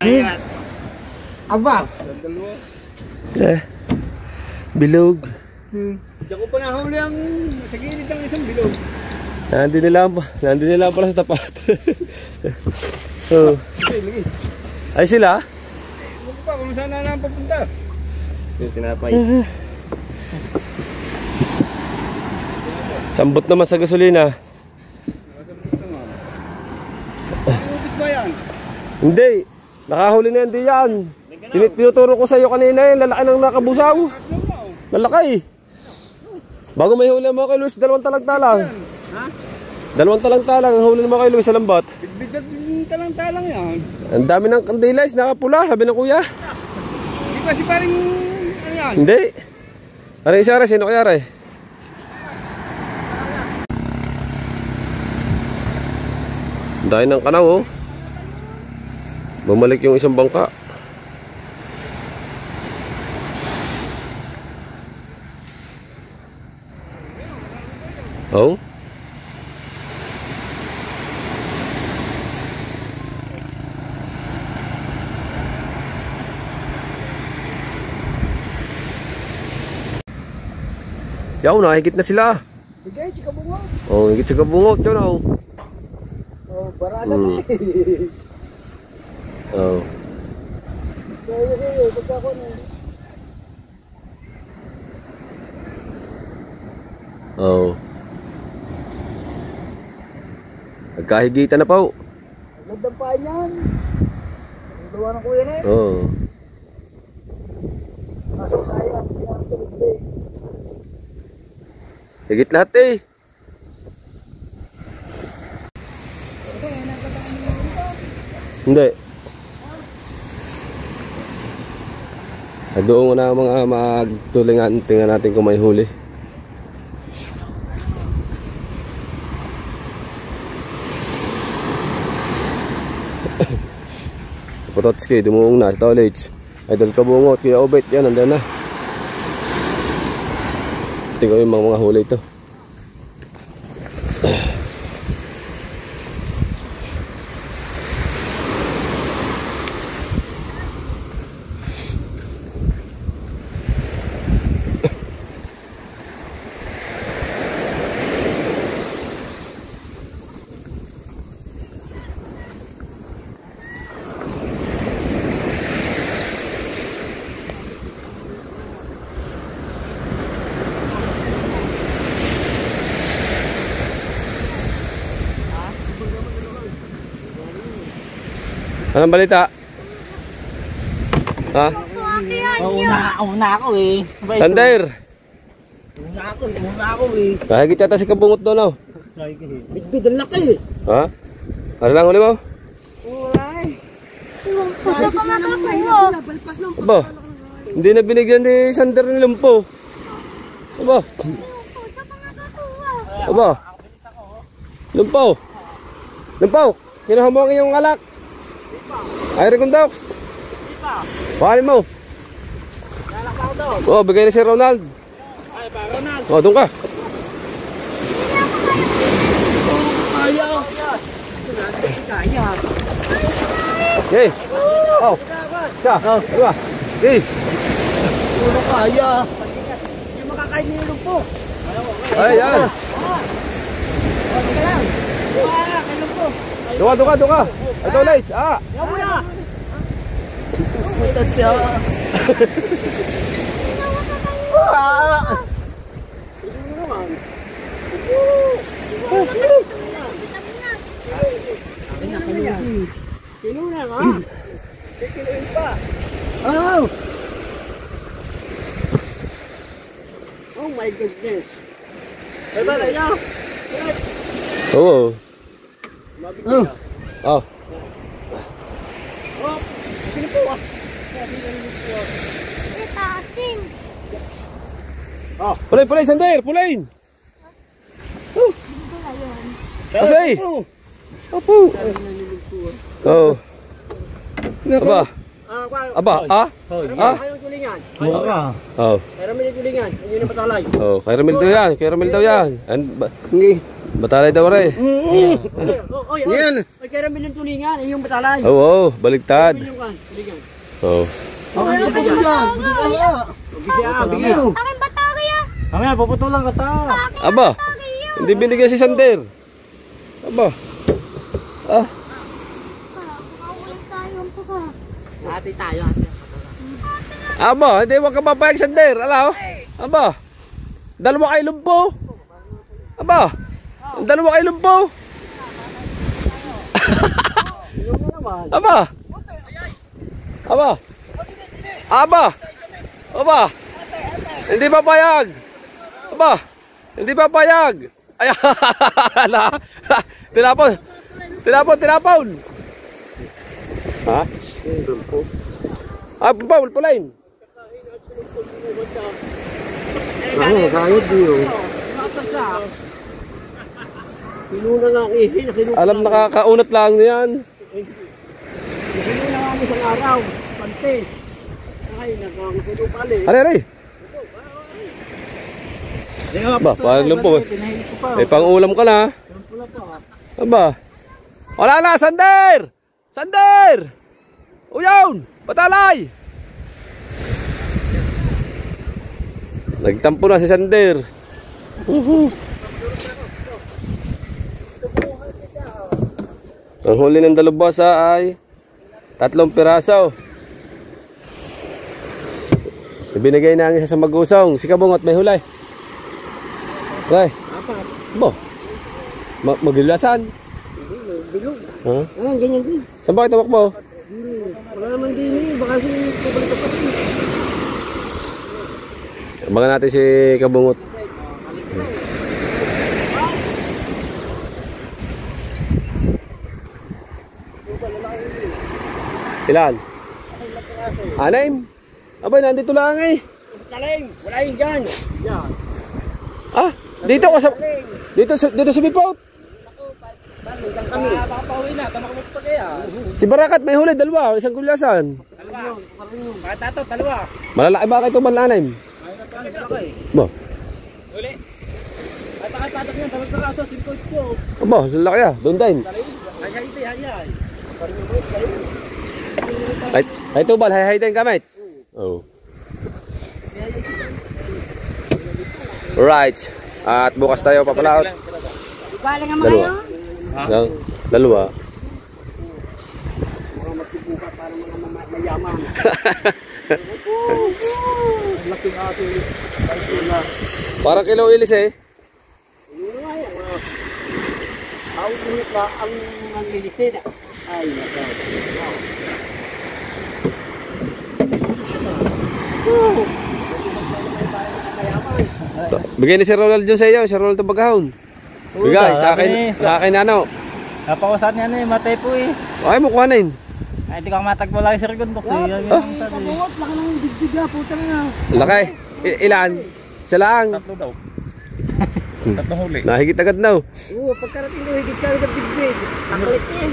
Ayan. Aba. Bilog. Diyan ko pa nahuli ang sa gilid ng isang bilog. Nandun nila pala sa tapat. Oh. Ay sila? Huwag pa kung saan na papunta. Tinapay. Sambot naman sa gasolina. Lupit ba yan? Hindi. Nakahuli na hindi yan. Tinuturo ko sa iyo kanina yung lalaki ng nakabusaw. Lalaki. Bago may huli mo kay Luis, 2 talang-talang. Ha? 2 talang-talang ang huli mo kay Luis sa lambat. Bigat talang-talang yan. Ang dami ng kandilays, nakapula, sabi ng kuya. Hindi kasi parang ano yan? Hindi. Ano isa rin, sino kaya rin? Dahil ng kanaw oh. Bumalik yung isang bangka. Oh. Yaw na, higit na sila. Bigay, chika bungot. Oh, higit sa kabungot yun oh. Oh, barada na eh. Oh. Kaya, pagka ko na. Oh. Nagkahigitan na po. Magdang pa niyan. Ang gawa ng kuya na eh. Oh. Kaso sayang, pinakit sa bigay. Higit lahat eh. Hindi. Doon na mga magtulingan, tingnan natin kung may huli. Pototski, dumuong na sa college. Idol Kabungot, Kuya Obet, yan, nandiyan na. Tingnan yung mga huli ito. Anong balita? Ha? Una ako eh. Sander! Una ako eh. Kahigit yata si Kabungot doon oh. Bitbit, ang laki eh. Ha? Ano lang huli mo? Uray. Puso ka nga kakuha. Balpas ng Aba, hindi na binigyan ni Sander ni Lumpo. Aba, Puso ka nga kakuha. aba. Lumpo. Lumpo, kinuha mo ang iyong alak. Ay, Regundox. Pahalin mo. Oh, bigay na si Ronald. Ay, pa Ronald. Oh, doon ka. kaya. Kaya. Okay. Oh. Siya. Diba? Okay. Ulo kaya. Hindi makakain niyo yung po. Ay, yan. Doon ka. Ito, Lights. Ah. Yan mo na. Putat siya. Kinuna nga. Kikiluin pa. Oh! Oh my goodness. Ay ba na niya? Oo. Mabigyan. Oh. Oh, sino po ah? Itasin. Oh, Pulay, Sander. Pulayin. Asay. Opo. Oh. Aba. Aba, ah? Ah? Kayong tulingan. Mura. Oh. Caramel yung tulingan. Yun yung patalay. Oh, caramel daw yan. Caramel daw yan. Hindi. Batalay daw rin. Oy, Yan. Oy, caramel yung tulingan. Yung patalay. Oo, baligtad. Caramel yung tulingan. Oh. Okay, ito po dyan. Bigyan. Aking battery ah. Mamaya, puputulan ka ta. Aking Aba, battery yun. hindi binigyan si Sander. Aba. Ah, Makaulit tayo ang pagka. Ate tayo. aba, hindi wag ka papayag Sander. Ala, oh. Aba. Dalawa kay lumpo. Aba. Dalawa kay lumpo. Aba. Aba. Aba. Aba. Hindi papayag. Aba. Hindi papayag. Ay, ala. Tinapon. Tinapon, tinapon. Ha? Ah, Paul, pulain. Kahit di yun. Kinuna nga ang ihin. Alam nakakaunat lang niyan. Kinuna nga ang isang araw. Pante. Ay, nagkakasino pala eh. Are, are. Ba, parang lumpo. May pang-ulam ka na. Aba. Wala na, Sander! Sander! Uyaw! Patalay! Nagtampo na si Sander. Ang huli ng dalubhasa ay 3 piraso. Ibinigay na ang isa sa magusong. Si Kabungot may hulay. Right. Bo. Magilasan. Bilog. Ha? Ah, ganyan din. Saan ba kayo tumakbo? Wala naman din eh. Baka si pabalik ka pa rin. Abangan natin si Kabungot. Ilan? 6? Abay, nandito lang eh. Taling! Wala yung dyan! Yan. Ah, dito ka sa... Dito sa Bipot. Kami. Baka pauwi na. Tama ka magpag kaya. Si Barakat may huli, 2. Isang kulyasan. Dalawa. Bakit tato? Dalawa. Malalaki ba kayo itong banlanim? Ba? Uli. At nakatatak yan. Tawag ka kaso. Silkot ko. Aba, lalaki ah. Doon din. Hayay ito. Hayay. Ay tubal, hay din kamit. Oh. Right. At bukas tayo papalaot. Baling ang Dalawa. Lang, 2. Mga magpupuka para mga mayaman. Laking ating na. Parang kilo ilis eh. Yun nga yan. Tawag ulit na ang manlilitin. Ay, nakaw. Bigay ni Sir Ronald dyan sa iyo. Sir Ronald Bagahon. Bigay, sa akin ano. Napakasat niya na eh, matay po eh. Ay, mukhanin. Ay, di ko matagpo lagi sa Rigon Box eh. Pagkawat, laki ng digdig ah. Puta na. Laki. Ilan? Isa lang. 3 daw. 3 huli. Nahigit agad na. Oo, pagkarating mo, higit ka ng digdig. Nakalit eh.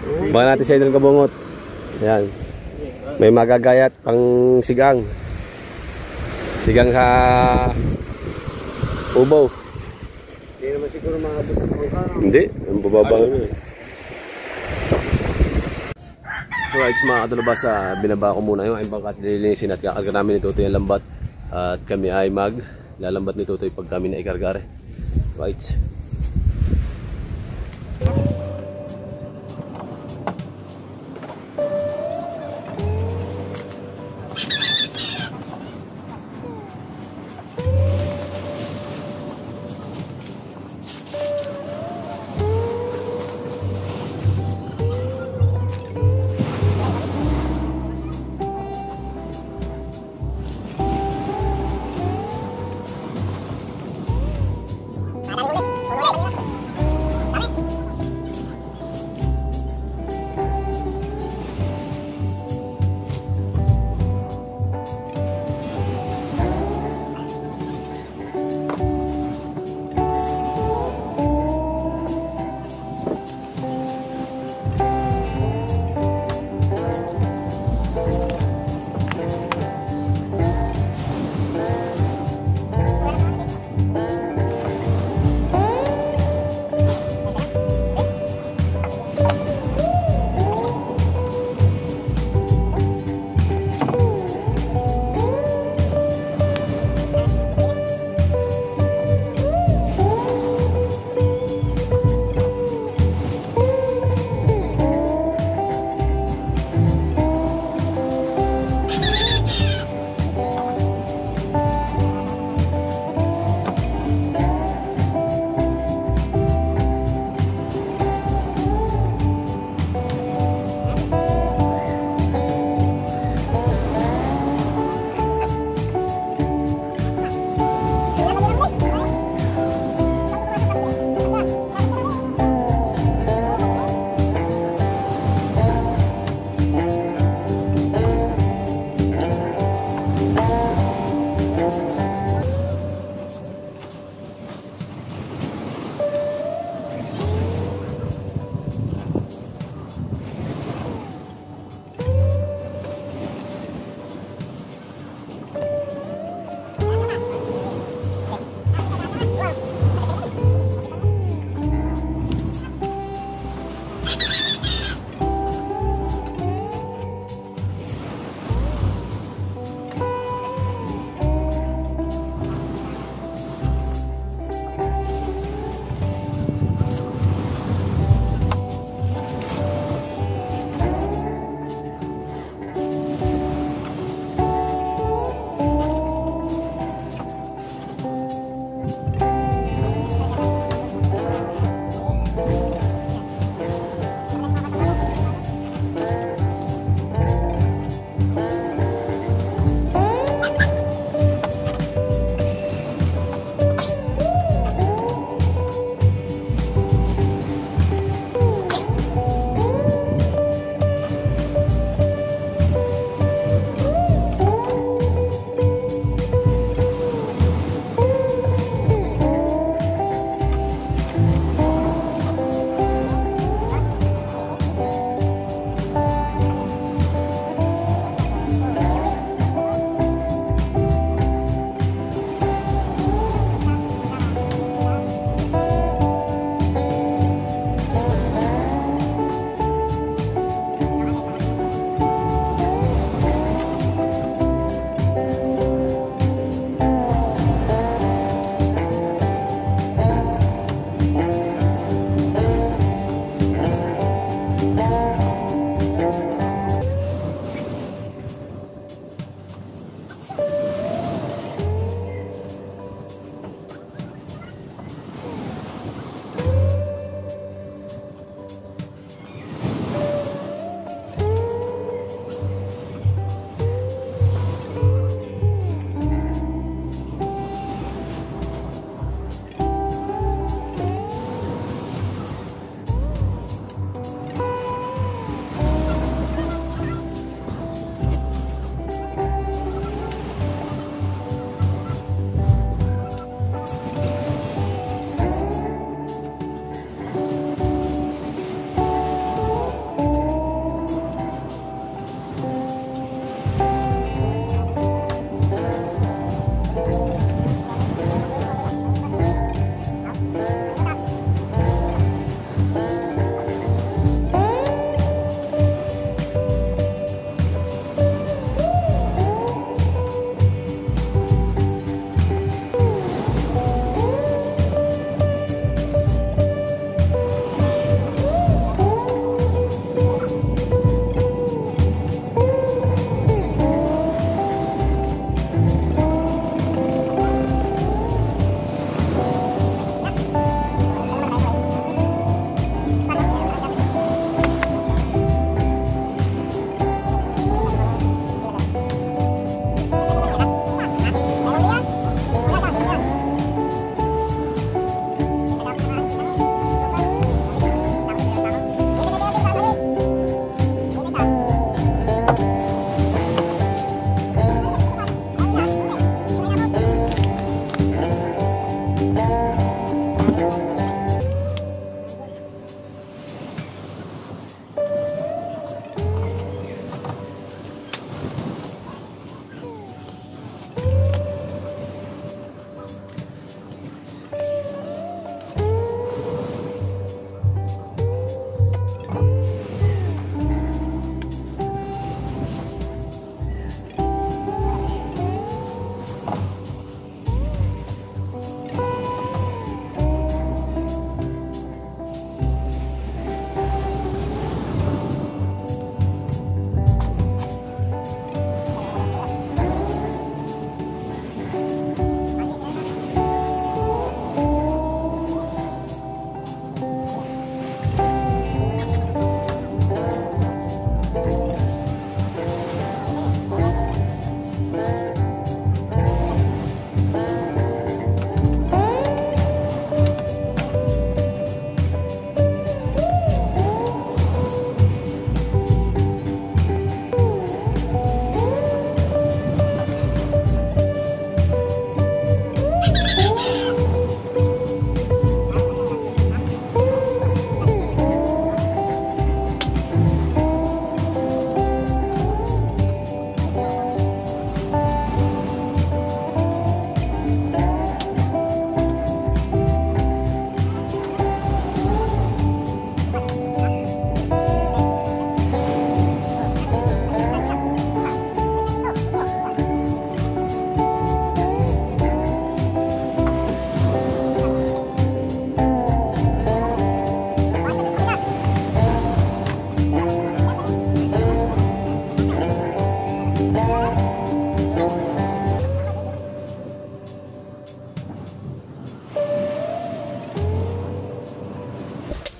Huli. Baka natin sa ng Kabungot. Yan. May magagayat pang sigang. Sigang sa ubaw. Hindi naman siguro makabot ng pangkarang. Hindi. Ang bababa nga eh. Alright, mga kadalabasa, binaba ko muna yung aking bangkat, nililinisin at kakarga namin ni Tutoy ang lambat. At kami ay lalambat ni Tutoy pag kami na ikargare. Right.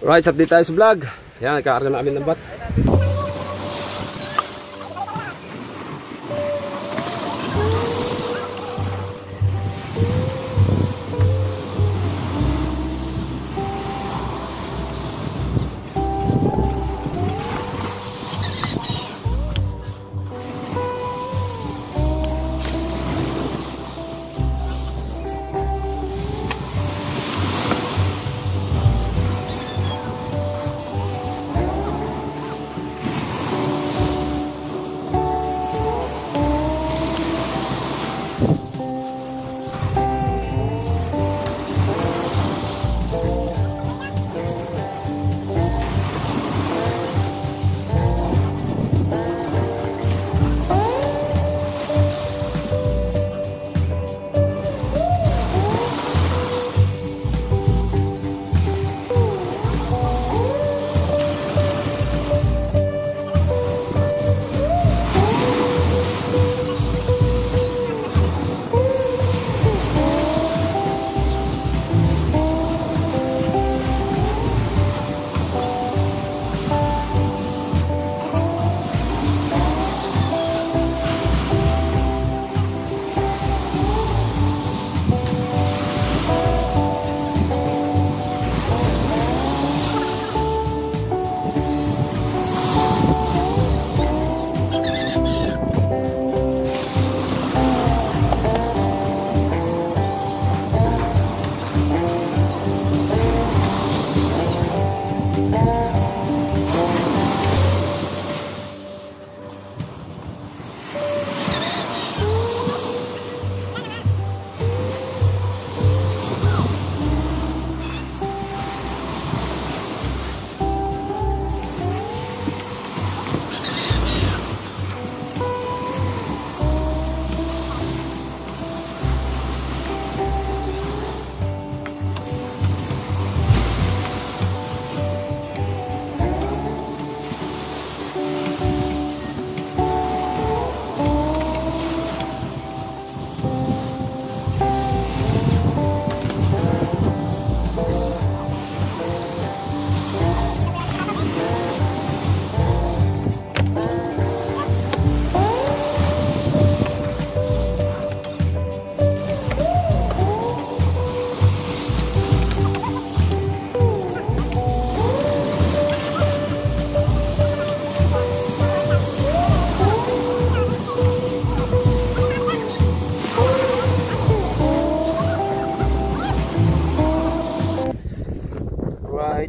Right, update tayo sa vlog. Yan, kakarga na kami ng bat.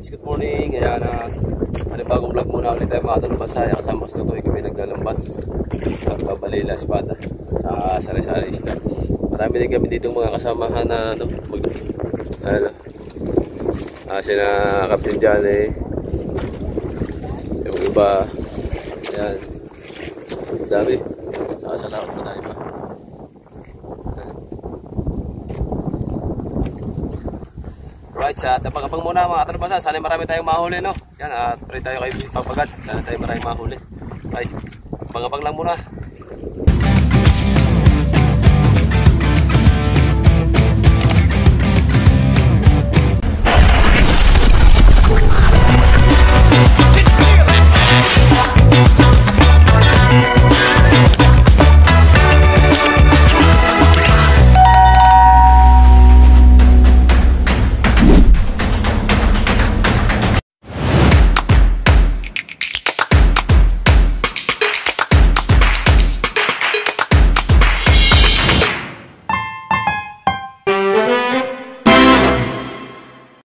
Good morning. Ayan, bagong vlog muna ulit tayo mga talubasaya. Kasama sa tutoy kami naglalambat. Balila, espada. Sari-sari isda. Marami din kami dito mga kasamahan na sina Captain Johnny. Yung iba. Ayan. Dami. Salamat pa tayo pa. Right, sa tapang muna mga katalabasa, sana marami tayong mahuli, no? Yan, try tayo kay papagat, sana tayo marami mahuli. Right, pangabang lang muna.